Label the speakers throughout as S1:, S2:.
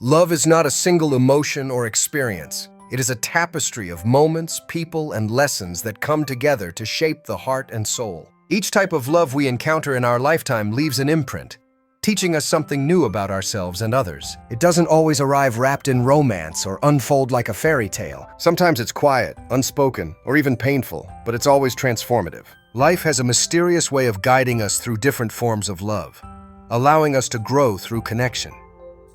S1: Love is not a single emotion or experience. It is a tapestry of moments, people, and lessons that come together to shape the heart and soul. Each type of love we encounter in our lifetime leaves an imprint, teaching us something new about ourselves and others. It doesn't always arrive wrapped in romance or unfold like a fairy tale. Sometimes it's quiet, unspoken, or even painful, but it's always transformative. Life has a mysterious way of guiding us through different forms of love, allowing us to grow through connection.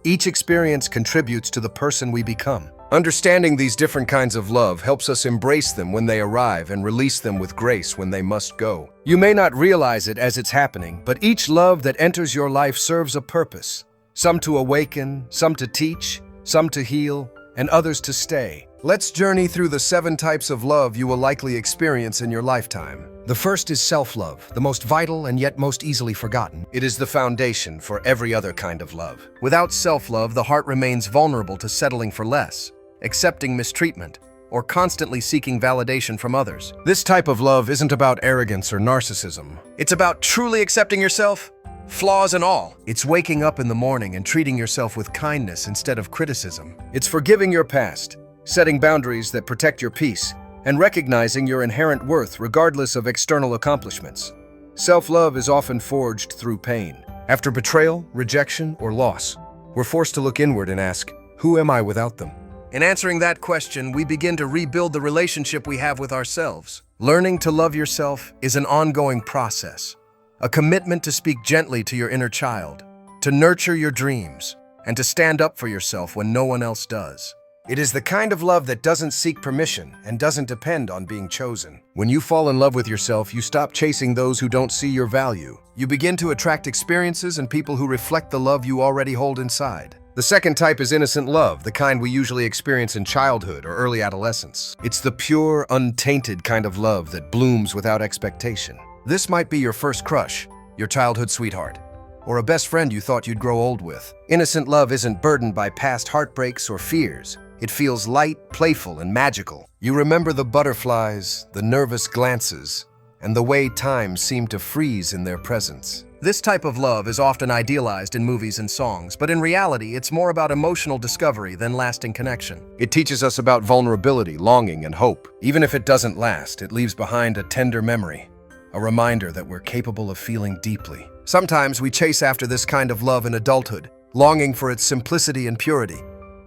S1: Each experience contributes to the person we become. Understanding these different kinds of love helps us embrace them when they arrive and release them with grace when they must go. You may not realize it as it's happening, but each love that enters your life serves a purpose. Some to awaken, some to teach, some to heal, and others to stay. Let's journey through the 7 types of love you will likely experience in your lifetime. The first is self-love, the most vital and yet most easily forgotten. It is the foundation for every other kind of love. Without self-love, the heart remains vulnerable to settling for less, accepting mistreatment, or constantly seeking validation from others. This type of love isn't about arrogance or narcissism. It's about truly accepting yourself, flaws and all. It's waking up in the morning and treating yourself with kindness instead of criticism. It's forgiving your past, setting boundaries that protect your peace, and recognizing your inherent worth regardless of external accomplishments. Self-love is often forged through pain. After betrayal, rejection, or loss, we're forced to look inward and ask, who am I without them? In answering that question, we begin to rebuild the relationship we have with ourselves. Learning to love yourself is an ongoing process, a commitment to speak gently to your inner child, to nurture your dreams, and to stand up for yourself when no one else does. It is the kind of love that doesn't seek permission and doesn't depend on being chosen. When you fall in love with yourself, you stop chasing those who don't see your value. You begin to attract experiences and people who reflect the love you already hold inside. The second type is innocent love, the kind we usually experience in childhood or early adolescence. It's the pure, untainted kind of love that blooms without expectation. This might be your first crush, your childhood sweetheart, or a best friend you thought you'd grow old with. Innocent love isn't burdened by past heartbreaks or fears. It feels light, playful, and magical. You remember the butterflies, the nervous glances, and the way time seemed to freeze in their presence. This type of love is often idealized in movies and songs, but in reality, it's more about emotional discovery than lasting connection. It teaches us about vulnerability, longing, and hope. Even if it doesn't last, it leaves behind a tender memory, a reminder that we're capable of feeling deeply. Sometimes we chase after this kind of love in adulthood, longing for its simplicity and purity.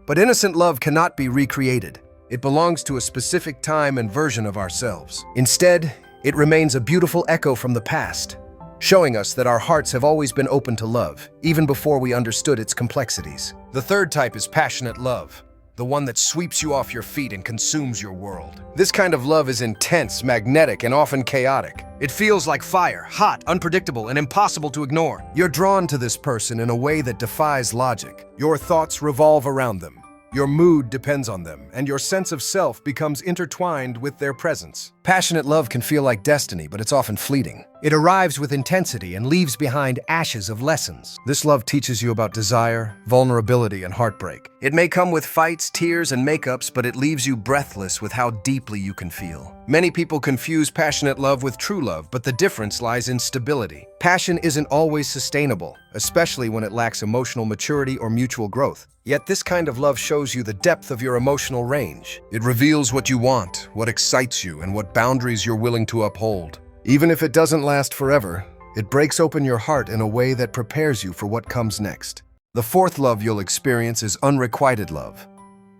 S1: But innocent love cannot be recreated. It belongs to a specific time and version of ourselves. Instead, it remains a beautiful echo from the past, showing us that our hearts have always been open to love, even before we understood its complexities. The third type is passionate love, the one that sweeps you off your feet and consumes your world. This kind of love is intense, magnetic, and often chaotic. It feels like fire, hot, unpredictable, and impossible to ignore. You're drawn to this person in a way that defies logic. Your thoughts revolve around them. Your mood depends on them, and your sense of self becomes intertwined with their presence. Passionate love can feel like destiny, but it's often fleeting. It arrives with intensity and leaves behind ashes of lessons. This love teaches you about desire, vulnerability, and heartbreak. It may come with fights, tears, and makeups, but it leaves you breathless with how deeply you can feel. Many people confuse passionate love with true love, but the difference lies in stability. Passion isn't always sustainable, especially when it lacks emotional maturity or mutual growth. Yet this kind of love shows you the depth of your emotional range. It reveals what you want, what excites you, and what boundaries you're willing to uphold. Even if it doesn't last forever, it breaks open your heart in a way that prepares you for what comes next. The fourth love you'll experience is unrequited love,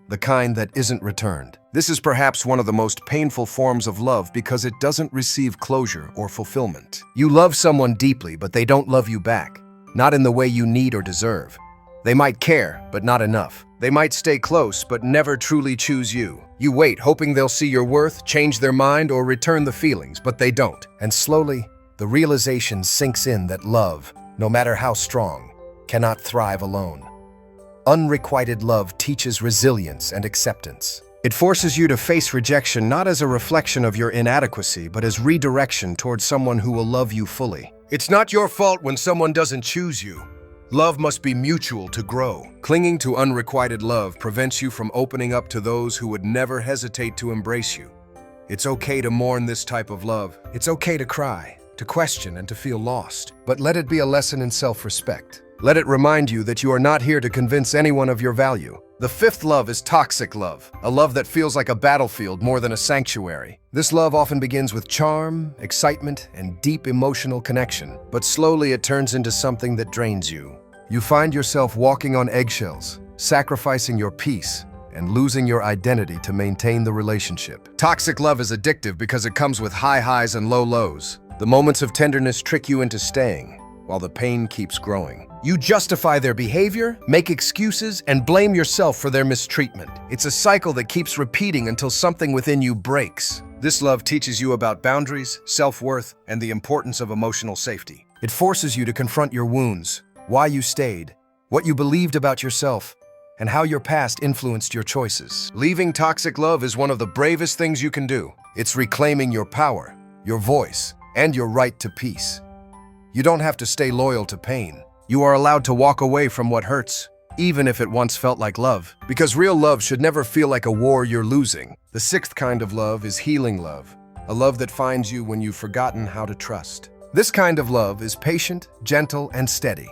S1: the kind that isn't returned. This is perhaps one of the most painful forms of love because it doesn't receive closure or fulfillment. You love someone deeply, but they don't love you back, not in the way you need or deserve. They might care, but not enough. They might stay close, but never truly choose you. You wait, hoping they'll see your worth, change their mind, or return the feelings, but they don't. And slowly, the realization sinks in that love, no matter how strong, cannot thrive alone. Unrequited love teaches resilience and acceptance. It forces you to face rejection not as a reflection of your inadequacy, but as redirection towards someone who will love you fully. It's not your fault when someone doesn't choose you. Love must be mutual to grow. Clinging to unrequited love prevents you from opening up to those who would never hesitate to embrace you. It's okay to mourn this type of love. It's okay to cry, to question, and to feel lost. But let it be a lesson in self-respect. Let it remind you that you are not here to convince anyone of your value. The fifth love is toxic love, a love that feels like a battlefield more than a sanctuary. This love often begins with charm, excitement, and deep emotional connection, but slowly it turns into something that drains you. You find yourself walking on eggshells, sacrificing your peace, and losing your identity to maintain the relationship. Toxic love is addictive because it comes with high highs and low lows. The moments of tenderness trick you into staying, while the pain keeps growing. You justify their behavior, make excuses, and blame yourself for their mistreatment. It's a cycle that keeps repeating until something within you breaks. This love teaches you about boundaries, self-worth, and the importance of emotional safety. It forces you to confront your wounds, why you stayed, what you believed about yourself, and how your past influenced your choices. Leaving toxic love is one of the bravest things you can do. It's reclaiming your power, your voice, and your right to peace. You don't have to stay loyal to pain. You are allowed to walk away from what hurts, even if it once felt like love. Because real love should never feel like a war you're losing. The sixth kind of love is healing love, a love that finds you when you've forgotten how to trust. This kind of love is patient, gentle, and steady.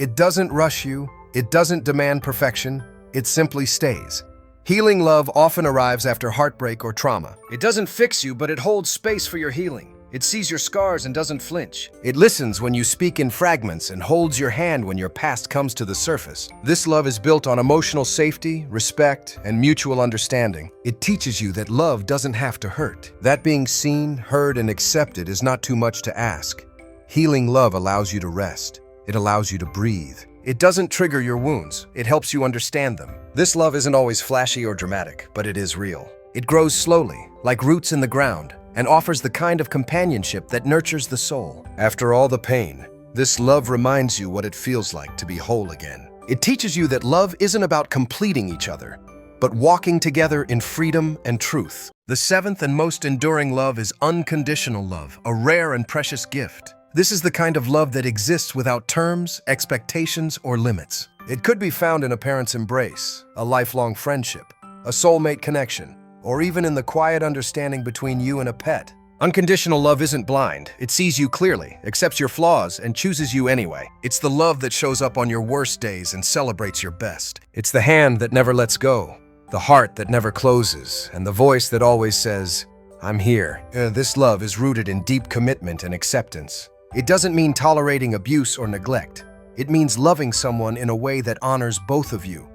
S1: It doesn't rush you, it doesn't demand perfection, it simply stays. Healing love often arrives after heartbreak or trauma. It doesn't fix you, but it holds space for your healing. It sees your scars and doesn't flinch. It listens when you speak in fragments and holds your hand when your past comes to the surface. This love is built on emotional safety, respect, and mutual understanding. It teaches you that love doesn't have to hurt. That being seen, heard, and accepted is not too much to ask. Healing love allows you to rest. It allows you to breathe. It doesn't trigger your wounds. It helps you understand them. This love isn't always flashy or dramatic, but it is real. It grows slowly, like roots in the ground, and offers the kind of companionship that nurtures the soul. After all the pain, this love reminds you what it feels like to be whole again. It teaches you that love isn't about completing each other, but walking together in freedom and truth. The seventh and most enduring love is unconditional love, a rare and precious gift. This is the kind of love that exists without terms, expectations, or limits. It could be found in a parent's embrace, a lifelong friendship, a soulmate connection, or even in the quiet understanding between you and a pet. Unconditional love isn't blind. It sees you clearly, accepts your flaws, and chooses you anyway. It's the love that shows up on your worst days and celebrates your best. It's the hand that never lets go, the heart that never closes, and the voice that always says, "I'm here." This love is rooted in deep commitment and acceptance. It doesn't mean tolerating abuse or neglect. It means loving someone in a way that honors both of you.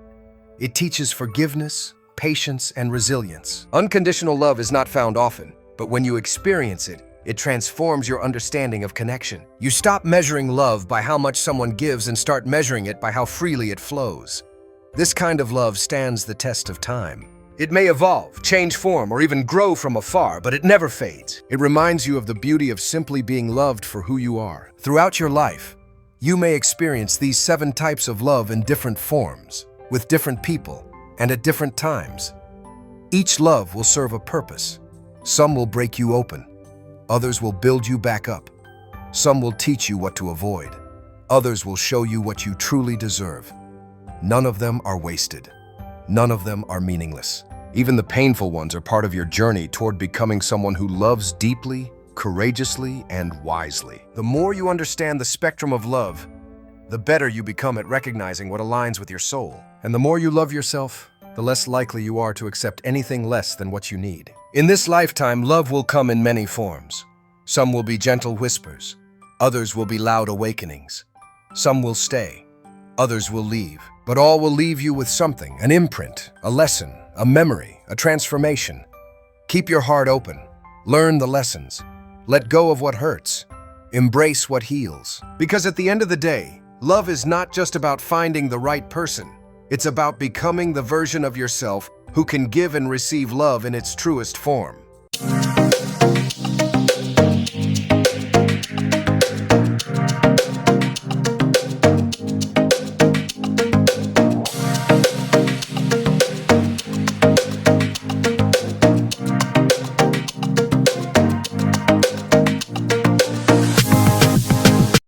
S1: It teaches forgiveness, patience, and resilience. Unconditional love is not found often, but when you experience it, it transforms your understanding of connection. You stop measuring love by how much someone gives and start measuring it by how freely it flows. This kind of love stands the test of time. It may evolve, change form, or even grow from afar, but it never fades. It reminds you of the beauty of simply being loved for who you are. Throughout your life, you may experience these 7 types of love in different forms, with different people, and at different times. Each love will serve a purpose. Some will break you open. Others will build you back up. Some will teach you what to avoid. Others will show you what you truly deserve. None of them are wasted. None of them are meaningless. Even the painful ones are part of your journey toward becoming someone who loves deeply, courageously, and wisely. The more you understand the spectrum of love, the better you become at recognizing what aligns with your soul. And the more you love yourself, the less likely you are to accept anything less than what you need. In this lifetime, love will come in many forms. Some will be gentle whispers. Others will be loud awakenings. Some will stay. Others will leave. But all will leave you with something, an imprint, a lesson, a memory, a transformation. Keep your heart open. Learn the lessons. Let go of what hurts. Embrace what heals. Because at the end of the day, love is not just about finding the right person. It's about becoming the version of yourself who can give and receive love in its truest form.